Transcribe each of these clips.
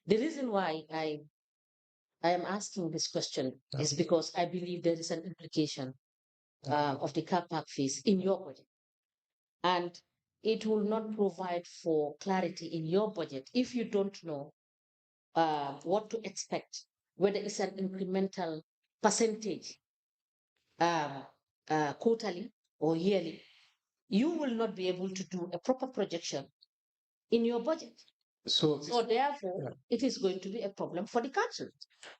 The reason why I am asking this question is because I believe there is an implication of the car park fees in your budget, and it will not provide for clarity in your budget if you don't know what to expect, whether it's an incremental percentage um, quarterly or yearly. You will not be able to do a proper projection in your budget. So therefore, it is going to be a problem for the council.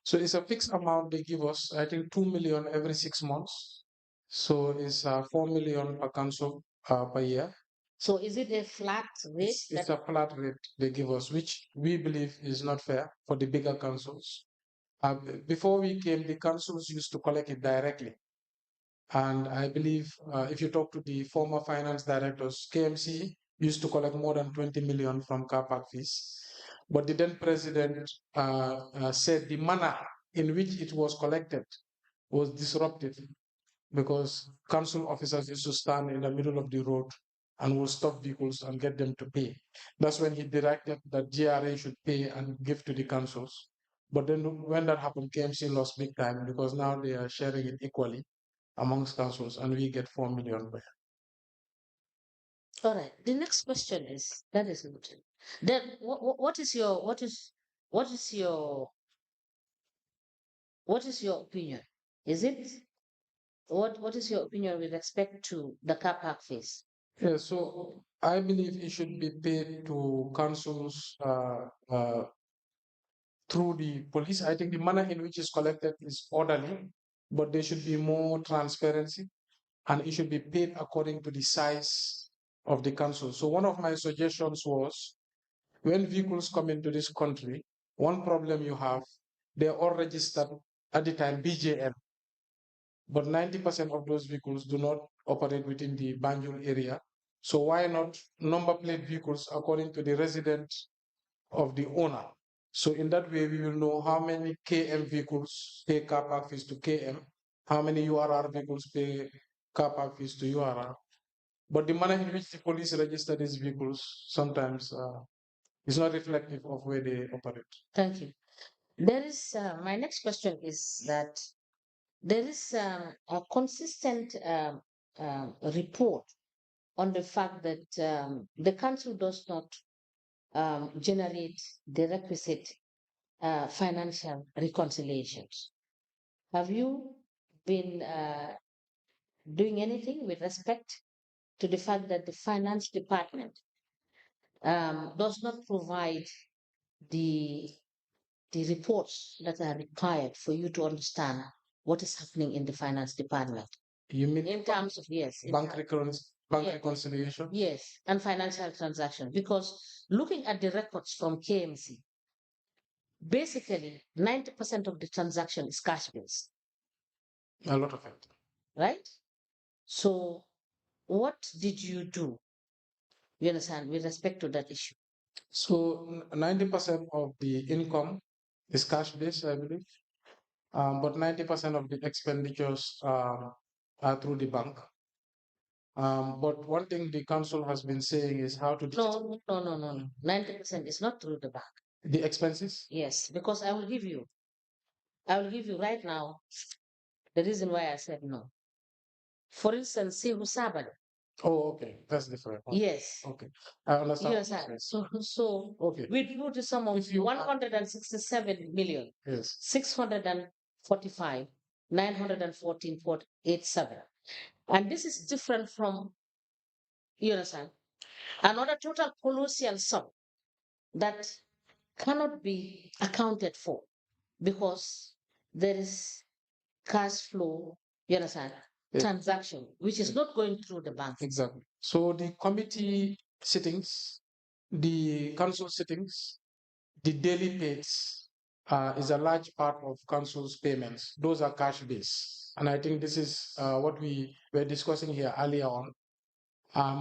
So it's a fixed amount they give us, I think 2 million every 6 months. So it's 4 million per council per year. So is it a flat rate? It's a flat rate they give us, which we believe is not fair for the bigger councils. Before we came, the councils used to collect it directly. And I believe if you talk to the former finance directors, KMC used to collect more than 20 million from car park fees. But the then president said the manner in which it was collected was disruptive because council officers used to stand in the middle of the road and will stop vehicles and get them to pay. That's when he directed that GRA should pay and give to the councils. But then when that happened, KMC lost big time because now they are sharing it equally amongst councils and we get 4 million back. All right. The next question is that is noted. Then what is your what is your what is your opinion? Is it what is your opinion with respect to the car park fees? Yeah, so I believe it should be paid to councils through the police. I think the manner in which it's collected is orderly, but there should be more transparency and it should be paid according to the size of the council. So one of my suggestions was when vehicles come into this country, one problem you have, they're all registered at the time BJL, but 90% of those vehicles do not operate within the Banjul area. So why not number plate vehicles according to the resident of the owner? So in that way, we will know how many KM vehicles pay car park fees to KM, how many URR vehicles pay car park fees to URR. But the manner in which the police register these vehicles sometimes is not reflective of where they operate. Thank you. There is my next question is that there is a consistent report on the fact that the council does not generate the requisite financial reconciliations. Have you been doing anything with respect to the fact that the finance department does not provide the reports that are required for you to understand what is happening in the finance department? You mean In terms of, yes, bank reconciliation? Yes, and financial transactions. Because looking at the records from KMC, basically 90% of the transaction is cash based, A lot of it. right? So what did you do? You understand with respect to that issue? So 90% of the income is cash based, I believe. But 90% of the expenditures are through the bank. But one thing the council has been saying is how to No. 90% is not through the bank. the expenses. Yes, because I will give you right now the reason why I said no. For instance, Sihu Sabado. Oh, okay, that's different. Yes. Okay, I understand. Yes, so Okay, we drew the sum of if you 167 million, yes, 645, 914.87. And this is different from, you understand, another total colossal sum that cannot be accounted for because there is cash flow, you understand, yes, transaction, which is not going through the bank. exactly. So the committee sittings, the council sittings, the daily pays is a large part of council's payments. Those are cash based. And I think this is what we were discussing here earlier on.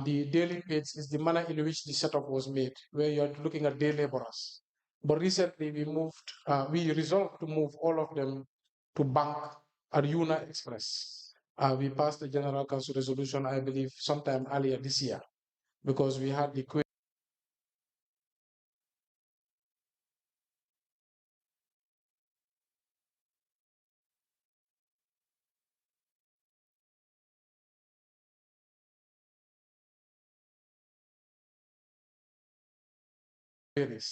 The daily pays is the manner in which the setup was made, where you're looking at day laborers. But recently we resolved to move all of them to bank at Una Express. We passed the General Council resolution, I believe, sometime earlier this year, because we had the queries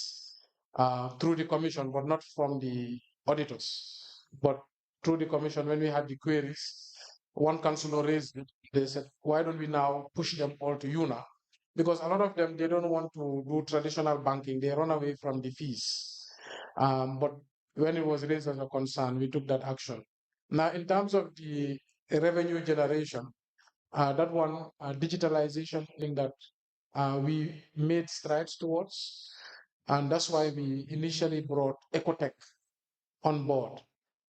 through the commission, but not from the auditors. But through the commission, when we had the queries, one councillor raised it. They said, why don't we now push them all to you now? Because a lot of them, they don't want to do traditional banking. They run away from the fees. But when it was raised as a concern, we took that action. Now, in terms of the revenue generation, that one, digitalization, thing that we made strides towards. And that's why we initially brought Ecotech on board,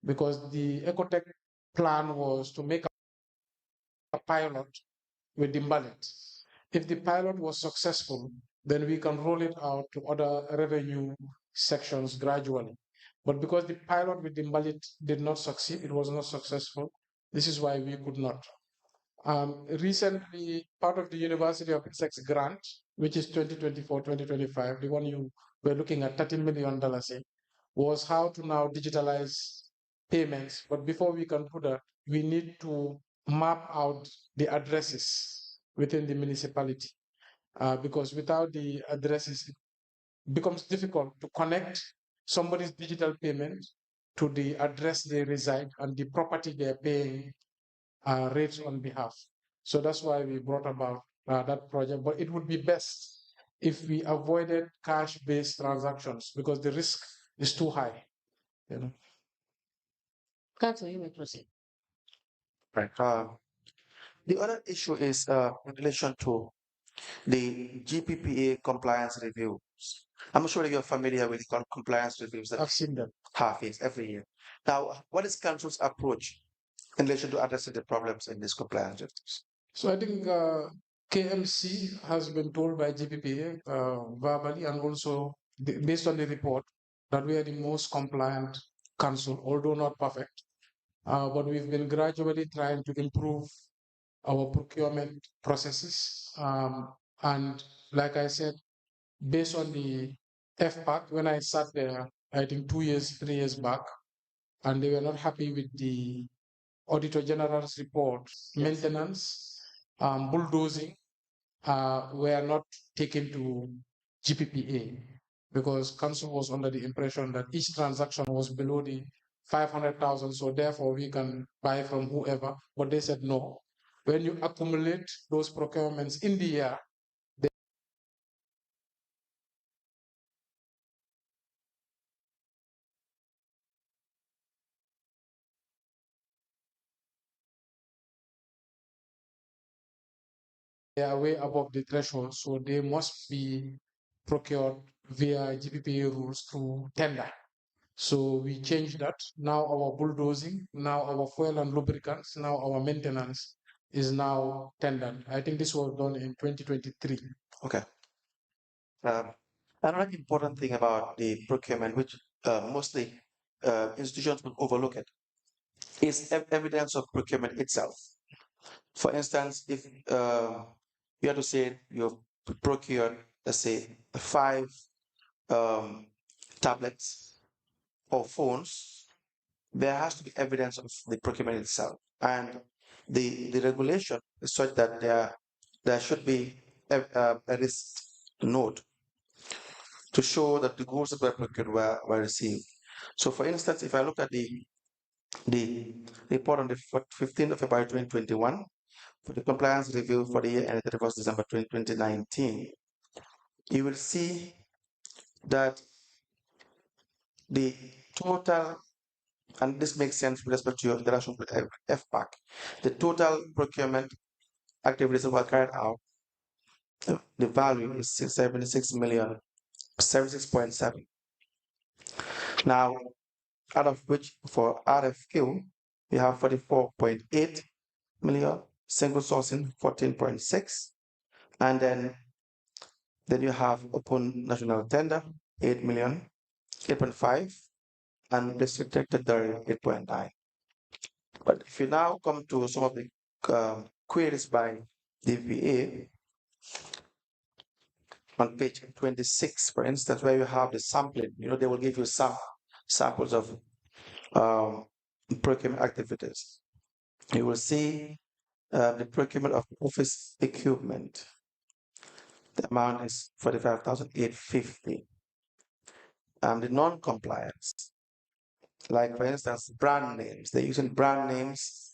because the Ecotech plan was to make a pilot with the Dimbalit. If the pilot was successful, then we can roll it out to other revenue sections gradually. But because the pilot with the Dimbalit did not succeed, it was not successful, this is why we could not. Recently, part of the University of Essex grant, which is 2024-2025, the one you were looking at $13 million in, was how to now digitalize payments. But before we can do that, we need to map out the addresses within the municipality. Because without the addresses, it becomes difficult to connect somebody's digital payment to the address they reside and the property they're paying rates on behalf. So that's why we brought about that project. But it would be best if we avoided cash-based transactions because the risk is too high. You know. Council, you may proceed. Right. The other issue is in relation to the GPPA compliance reviews. I'm sure you're familiar with the compliance reviews that I've seen them. happens every year. Now, what is Council's approach in relation to addressing the problems in these compliance reviews? So I think KMC has been told by GPPA verbally and also based on the report that we are the most compliant council, although not perfect. But we've been gradually trying to improve our procurement processes. And like I said, based on the FPAC, when I sat there, I think 2 years, 3 years back, and they were not happy with the Auditor General's report, maintenance, bulldozing were not taken to GPPA because council was under the impression that each transaction was below the 500,000, so therefore we can buy from whoever. But they said no. When you accumulate those procurements in the year, they are way above the threshold, so they must be procured via GPPA rules through tender. So we changed that. Now our bulldozing, now our fuel and lubricants, now our maintenance is now tendered. I think this was done in 2023. Okay. Another important thing about the procurement, which mostly institutions will overlook it, is evidence of procurement itself. For instance, if you have to say you've procured, let's say, 5 tablets or phones, there has to be evidence of the procurement itself. And the regulation is such that there should be a receipt note to show that the goods that were procured were received. So for instance, if I look at the report on the 15th of February 2021 for the compliance review for the year ended 31st December 2019, you will see that the total, and this makes sense with respect to your interaction with FPAC, the total procurement activities that were carried out, the value is 76 million, 76.7. Now, out of which for RFQ, we have 44.8 million, single sourcing 14.6, and then you have open national tender 8 million, 8.5, and restricted tender 8.9. But if you now come to some of the queries by DVA on page 26, for instance, where you have the sampling, they will give you some samples of procurement activities. You will see the procurement of office equipment. The amount is 45,850. the non-compliance. Like, for instance, brand names. They're using brand names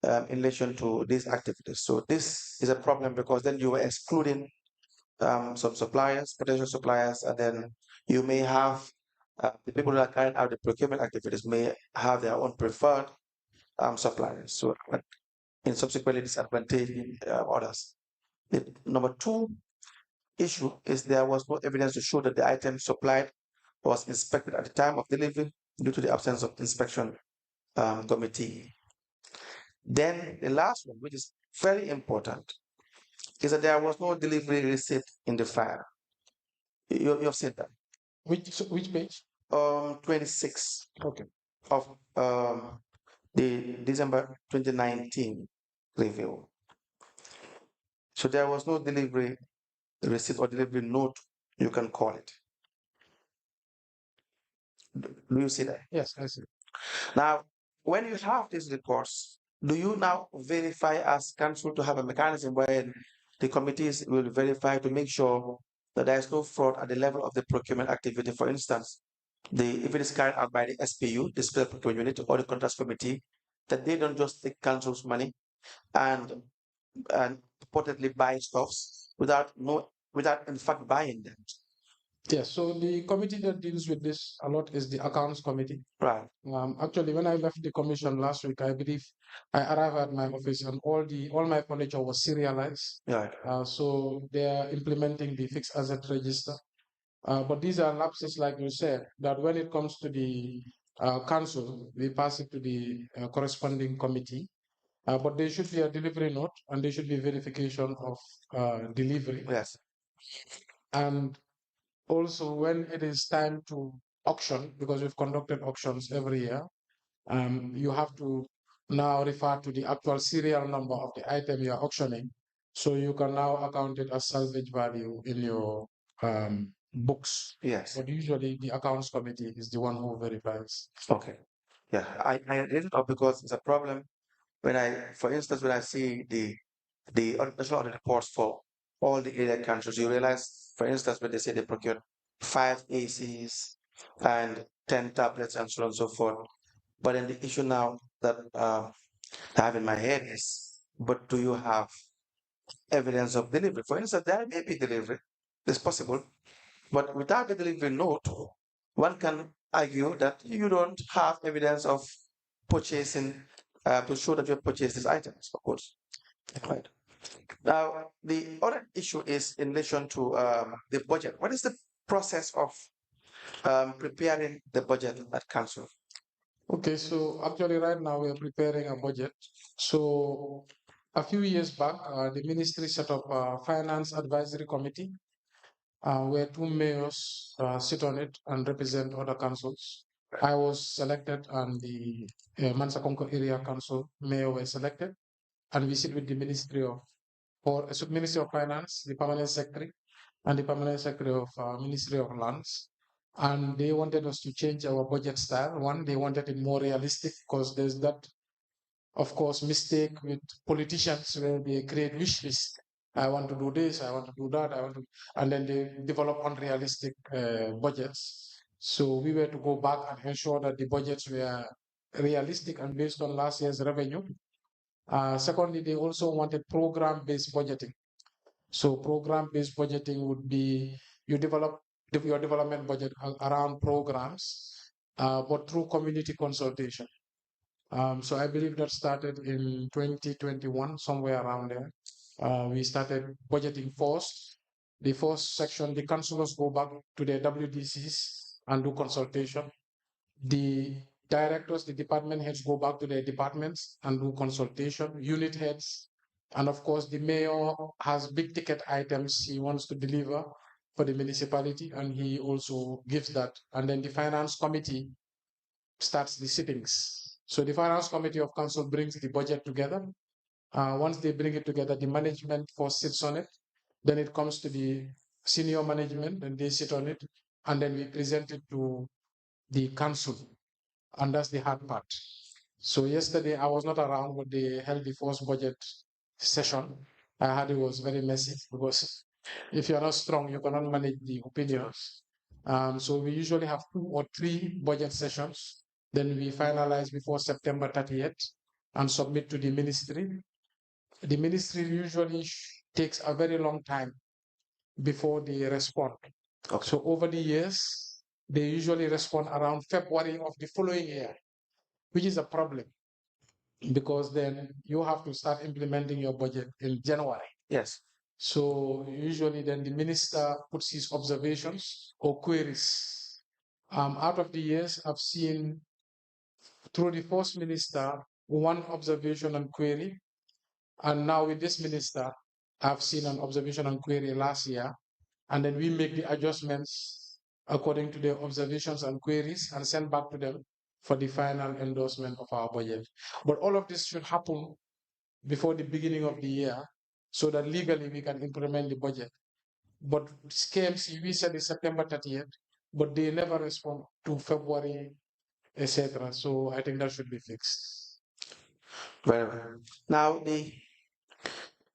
in relation to these activities. So this is a problem because then you are excluding some suppliers, potential suppliers, and then you may have the people that carry out the procurement activities may have their own preferred suppliers. So in subsequently disadvantaging others. The number two issue is there was no evidence to show that the item supplied was inspected at the time of delivery due to the absence of inspection committee. Then the last one, which is very important, is that there was no delivery receipt in the file. You've said that. Which page? 26 Okay. of the December 2019 review. So there was no delivery receipt or delivery note, you can call it. Do you see that? Yes, I see. Now, when you have these reports, do you now verify as council to have a mechanism where the committees will verify to make sure that there is no fraud at the level of the procurement activity? For instance, if it is carried out by the SPU, the Special Procurement Unit, or the Contracts Committee, that they don't just take council's money and and purportedly buy stuffs without in fact buying them. Yes, so the committee that deals with this a lot is the accounts committee. Right. Actually, when I left the commission last week, I believe I arrived at my office and all my furniture was serialized. Right. So they are implementing the fixed asset register. But these are lapses, like you said, that when it comes to the council, we pass it to the corresponding committee. But there should be a delivery note and there should be verification of delivery. Yes. And also, when it is time to auction, because we've conducted auctions every year, you have to now refer to the actual serial number of the item you are auctioning. So you can now account it as salvage value in your books. Yes. But usually the accounts committee is the one who verifies. Okay. Yeah, I read it up because it's a problem for instance, when I see the national audit reports for all the area councils, you realize, for instance, when they say they procured 5 ACs and 10 tablets and so on and so forth. But then the issue now that I have in my head is, but do you have evidence of delivery? For instance, there may be delivery, it's possible, but without the delivery note, one can argue that you don't have evidence of purchasing to show that you have purchased these items, of course. Right. Now, the other issue is in relation to the budget. What is the process of preparing the budget at council? Okay, so actually right now we're preparing a budget. So a few years back, the ministry set up a finance advisory committee where two mayors sit on it and represent other councils. I was selected and the Mansakonko Area Council mayor were selected, and we sit with the Ministry of Finance, the permanent secretary, and the permanent secretary of Ministry of Lands. And they wanted us to change our budget style. One, they wanted it more realistic because there's that, of course, mistake with politicians where they create wish list. I want to do this, I want to do that, and then they develop unrealistic budgets. So we were to go back and ensure that the budgets were realistic and based on last year's revenue. Secondly, they also wanted program-based budgeting. So program-based budgeting would be you develop your development budget around programs, but through community consultation. So I believe that started in 2021, somewhere around there. We started budgeting first. The first section, the councillors go back to their WDCs and do consultation. The directors, the department heads go back to their departments and do consultation, unit heads. And of course, the mayor has big ticket items he wants to deliver for the municipality, and he also gives that. And then the finance committee starts the sittings. So the finance committee of council brings the budget together. Once they bring it together, the management first sits on it. Then it comes to the senior management, and they sit on it. And then we present it to the council. And that's the hard part. So yesterday I was not around, but they held the first budget session. I heard it was very messy because if you're not strong, you cannot manage the opinions. So we usually have 2 or 3 budget sessions. Then we finalize before September 30th and submit to the ministry. The ministry usually takes a very long time before they respond. Okay. So over the years, they usually respond around February of the following year, which is a problem because then you have to start implementing your budget in January. Yes. So usually then the minister puts his observations or queries. Out of the years, I've seen through the first minister, one observation and query. And now with this minister, I've seen an observation and query last year. And then we make the adjustments according to their observations and queries and send back to them for the final endorsement of our budget. But all of this should happen before the beginning of the year so that legally we can implement the budget. But KMC, we said it's September 30th, but they never respond to February, etc. So I think that should be fixed. Very well. Now the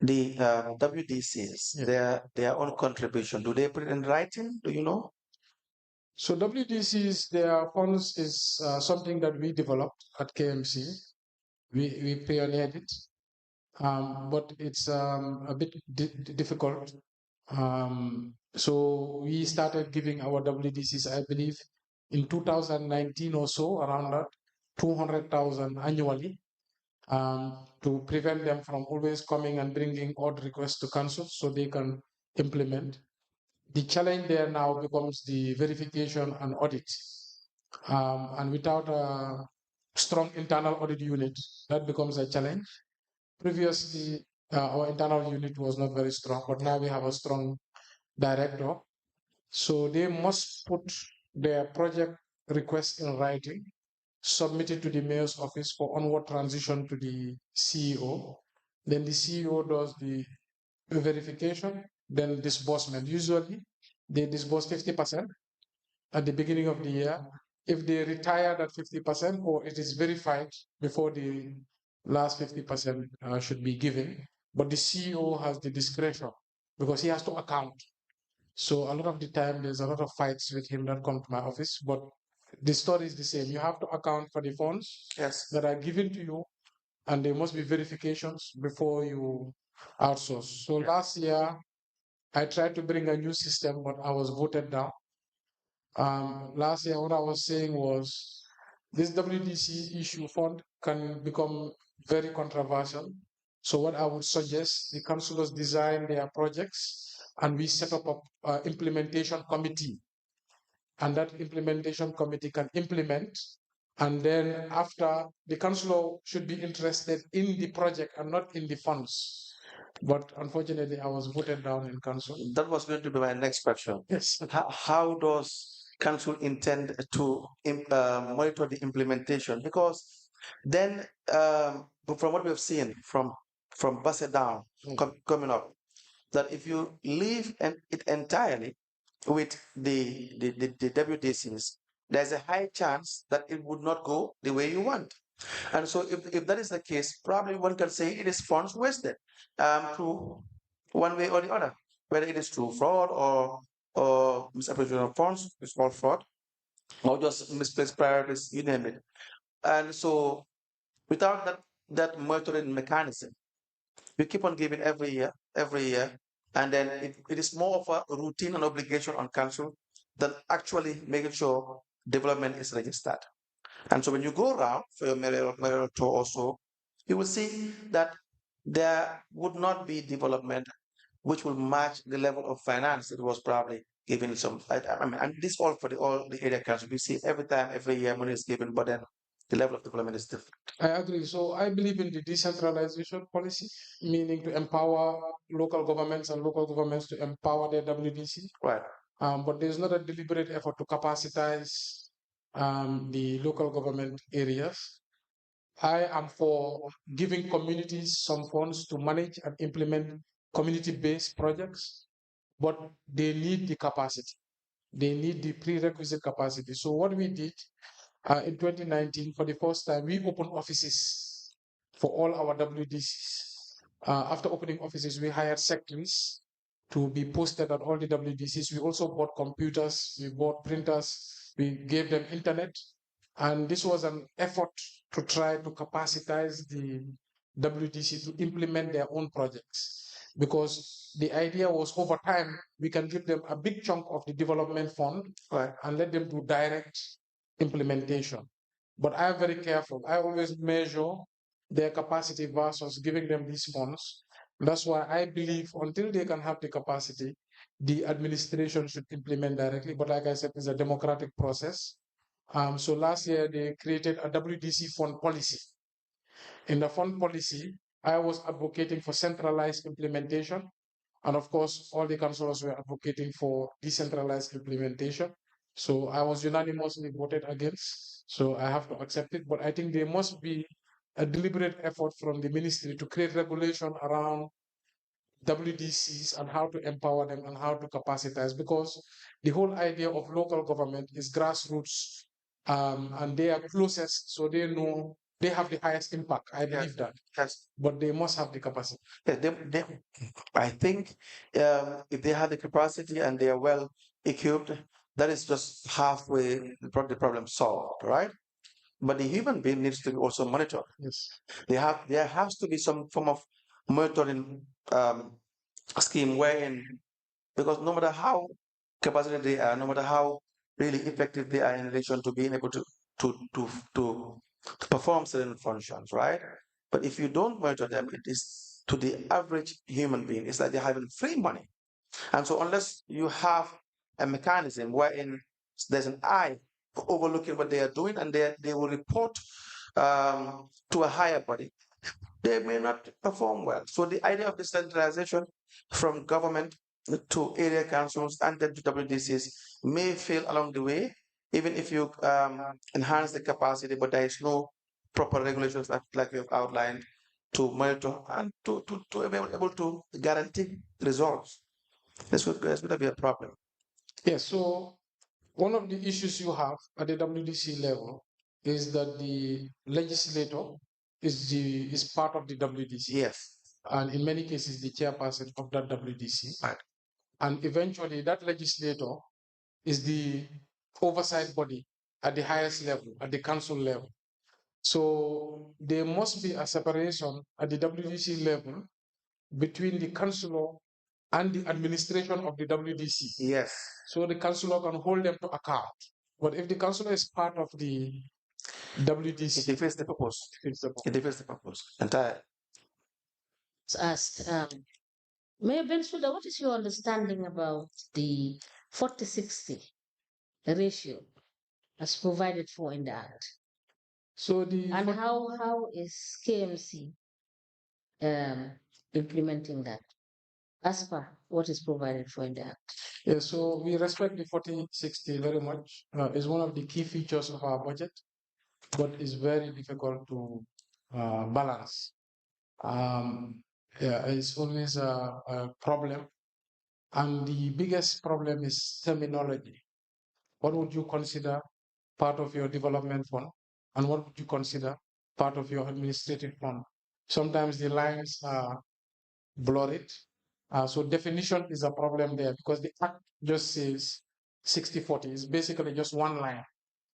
WDCs, their own contribution. Do they put it in writing? Do you know? So WDCs, their funds is something that we developed at KMC. We pioneered it, but it's a bit difficult. So we started giving our WDCs, I believe, in 2019 or so, around that, 200,000 annually, to prevent them from always coming and bringing odd requests to council so they can implement. The challenge there now becomes the verification and audit. And without a strong internal audit unit, that becomes a challenge. Previously, our internal unit was not very strong, but now we have a strong director. So they must put their project request in writing, submit it to the mayor's office for onward transition to the CEO. Then the CEO does the verification, then disbursement. Usually, they disburse 50% at the beginning of the year. If they retire that 50% or it is verified before the last 50% should be given, but the CEO has the discretion because he has to account. So a lot of the time, there's a lot of fights with him that come to my office, but the story is the same. You have to account for the funds Yes. that are given to you, and there must be verifications before you outsource. So last year, I tried to bring a new system, but I was voted down. Last year, what I was saying was this WDC issue fund can become very controversial. So what I would suggest, the councillors design their projects and we set up a implementation committee. And that implementation committee can implement. And then after, the councillor should be interested in the project and not in the funds. But unfortunately, I was voted down in council. That was going to be my next question. Yes. How does council intend to monitor the implementation? Because then, from what we've seen from Basset down coming up, that if you leave it entirely with the WDCs, there's a high chance that it would not go the way you want. And so if that is the case, probably one can say it is funds wasted through one way or the other, whether it is through fraud or misappropriation of funds, it's called fraud, or just misplaced priorities, you name it. And so without that monitoring mechanism, we keep on giving every year, and then it is more of a routine and obligation on council than actually making sure development is registered. And so when you go around for your mayoral tour also, you will see that there would not be development which will match the level of finance that was probably given some. I mean, and this all for all the area council. We see every time, every year money is given, but then the level of development is different. I agree. So I believe in the decentralization policy, meaning to empower local governments and local governments to empower their WDC. Right. But there's not a deliberate effort to capacitize the local government areas. I am for giving communities some funds to manage and implement community-based projects, but they need the capacity. They need the prerequisite capacity. So what we did in 2019, for the first time, we opened offices for all our WDCs. After opening offices, we hired secretaries to be posted at all the WDCs. We also bought computers, we bought printers, we gave them internet. And this was an effort to try to capacitize the WDC to implement their own projects. Because the idea was over time, we can give them a big chunk of the development fund, right, and let them do direct implementation. But I am very careful. I always measure their capacity versus giving them these funds. That's why I believe until they can have the capacity, the administration should implement directly. But like I said, it's a democratic process. So last year they created a WDC fund policy. In the fund policy, I was advocating for centralized implementation. And of course, all the councillors were advocating for decentralized implementation. So I was unanimously voted against. So I have to accept it. But I think there must be a deliberate effort from the ministry to create regulation around WDCs and how to empower them and how to capacitize, because the whole idea of local government is grassroots, and they are closest, so they know they have the highest impact. I believe that. Yes. But they must have the capacity. Yeah, I think if they have the capacity and they are well equipped, that is just halfway the problem solved, right? But the human being needs to be also monitored. Yes. There has to be some form of monitoring scheme wherein, because no matter how capacity they are, no matter how really effective they are in relation to being able to to to, to perform certain functions, right? But if you don't monitor them, it is to the average human being, it's like they're having free money. And so unless you have a mechanism wherein there's an eye overlooking what they are doing, and they will report to a higher body, they may not perform well. So the idea of decentralization from government to area councils and then to WDCs may fail along the way, even if you enhance the capacity, but there is no proper regulations like you have outlined to monitor and to be able to guarantee results. This would be a problem. Yes. So one of the issues you have at the WDC level is that the legislator is part of the WDC. Yes. And in many cases, the chairperson of that WDC. Right. And eventually, that legislator is the oversight body at the highest level, at the council level. So there must be a separation at the WDC level between the councillor and the administration of the WDC. Yes. So the councillor can hold them to account. But if the councillor is part of the WDC, it defeats the purpose. It defeats the purpose entirely. Asked, Mayor Bensouda, what is your understanding about the 40-60 ratio as provided for in the Act? So and how is KMC implementing that as per what is provided for in the Act? Yeah, so we respect the 40-60 very much. It's one of the key features of our budget, but it's very difficult to balance. Yeah, it's always a problem. And the biggest problem is terminology. What would you consider part of your development fund? And what would you consider part of your administrative fund? Sometimes the lines are blurred. So definition is a problem there, because the Act just says 60-40. It's basically just one line,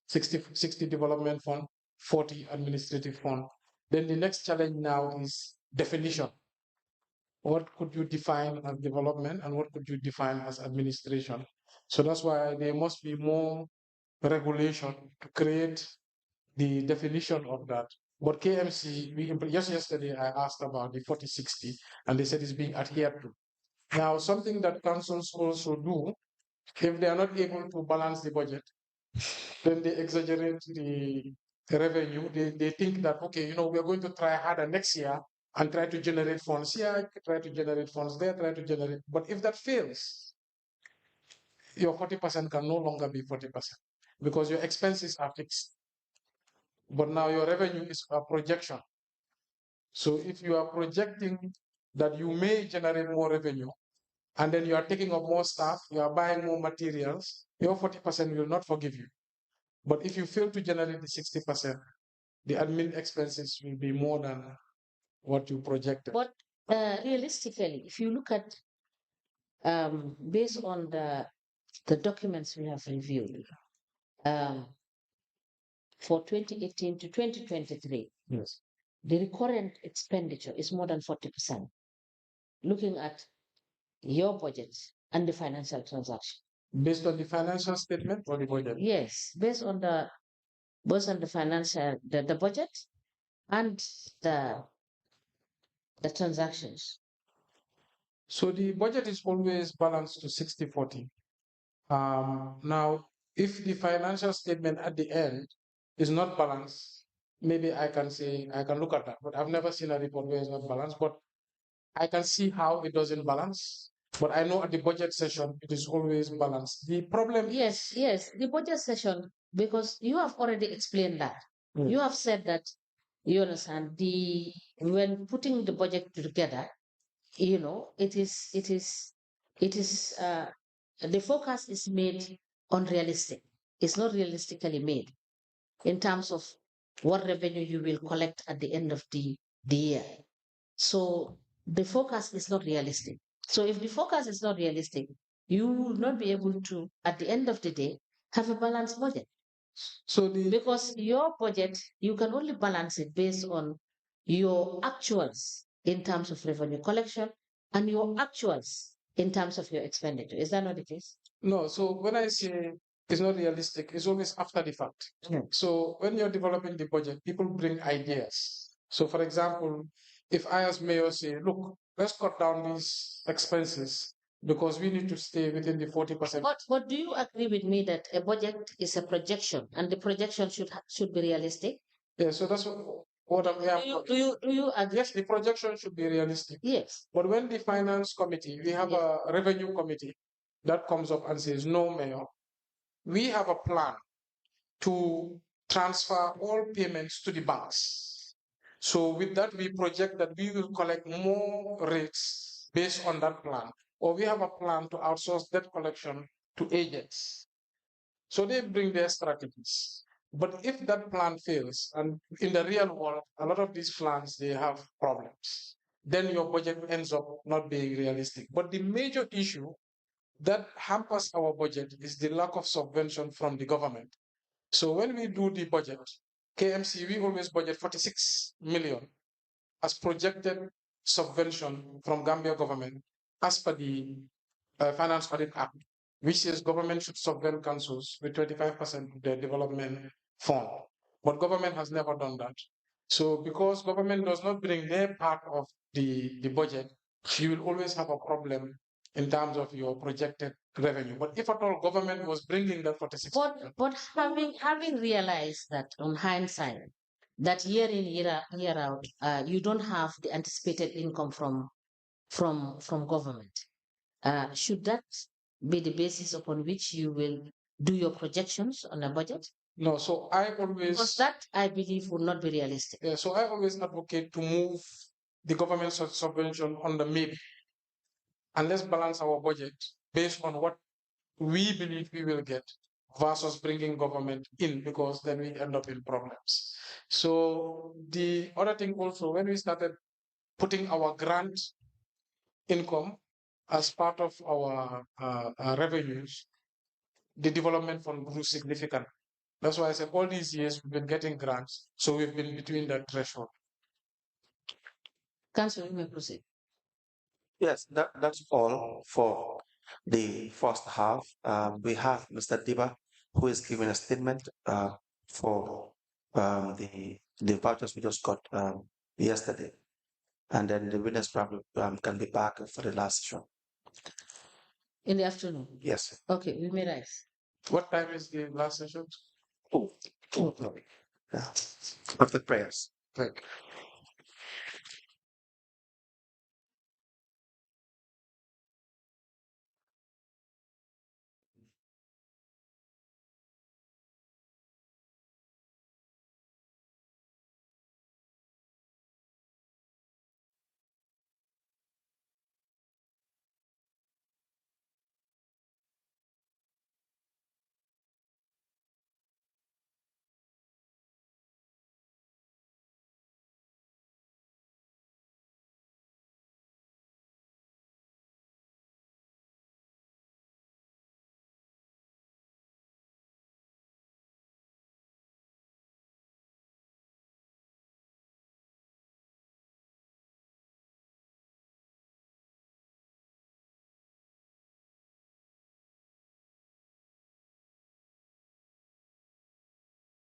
60 development fund, 40 administrative fund. Then the next challenge now is definition. What could you define as development and what could you define as administration? So that's why there must be more regulation to create the definition of that. But KMC, just yesterday I asked about the 40-60, and they said it's being adhered to. Now, something that councils also do, if they are not able to balance the budget, then they exaggerate the revenue. They think that, okay, we're going to try harder next year and try to generate funds here, try to generate funds there, try to generate. But if that fails, your 40% can no longer be 40% because your expenses are fixed. But now your revenue is a projection. So if you are projecting that you may generate more revenue, and then you are taking up more staff, you are buying more materials, your 40% will not forgive you. But if you fail to generate the 60%, the admin expenses will be more than what you projected. But realistically, if you look at based on the documents we have reviewed, um, for 2018 to 2023, Yes. the recurrent expenditure is more than 40%. Looking at your budget and the financial transaction. Based on the financial statement or the budget? Yes, based on the financial the budget and the the transactions. So the budget is always balanced to 60-40. Now, if the financial statement at the end is not balanced, maybe I can say I can look at that. But I've never seen a report where it's not balanced. But I can see how it doesn't balance. But I know at the budget session it is always balanced. The problem Yes, the budget session, because you have already explained that. You have said that you understand the when putting the budget together, it is the forecast is made unrealistic. It's not realistically made in terms of what revenue you will collect at the end of the year. So the forecast is not realistic. So if the forecast is not realistic, you will not be able to, at the end of the day, have a balanced budget. So the Because your budget, you can only balance it based on your actuals in terms of revenue collection and your actuals in terms of your expenditure. Is that not the case? No, so when I say it's not realistic, it's always after the fact. So when you're developing the budget, people bring ideas. So for example, if I as mayor say, look, let's cut down these expenses because we need to stay within the 40%. But do you agree with me that a budget is a projection and the projection should be realistic? Yeah, so that's what I'm Do you agree? Yes, the projection should be realistic. Yes. But when the finance committee, we have a revenue committee that comes up and says, no, mayor, we have a plan to transfer all payments to the banks. So with that, we project that we will collect more rates based on that plan. Or we have a plan to outsource debt collection to agents. So they bring their strategies. But if that plan fails, and in the real world, a lot of these plans, they have problems, then your budget ends up not being realistic. But the major issue that hampers our budget is the lack of subvention from the government. So when we do the budget, KMC, we always budget 46 million as projected subvention from Gambia government as per the Finance Audit Act, which says government should subvent councils with 25% of their development fund. But government has never done that. So because government does not bring their part of the budget, you will always have a problem in terms of your projected revenue. But if at all government was bringing that 46, but having realized that on hindsight, that year in year out, you don't have the anticipated income from government. Should that be the basis upon which you will do your projections on a budget? no, so I always Because that I believe would not be realistic. yeah, so I always advocate to move the government subvention on the maybe, and let's balance our budget based on what we believe we will get versus bringing government in, because then we end up in problems. So the other thing also, when we started putting our grant income as part of our revenues, the development fund grew significantly. That's why I said all these years we've been getting grants, so we've been between that threshold. Council, you may proceed. Yes, that's all for the first half. We have Mr. Diba, who is giving a statement for the vouchers we just got yesterday, and then the witness probably can be back for the last session. In the afternoon. Yes. Okay, we may rise. What time is the last session? Oh, no. Yeah. After prayers. Like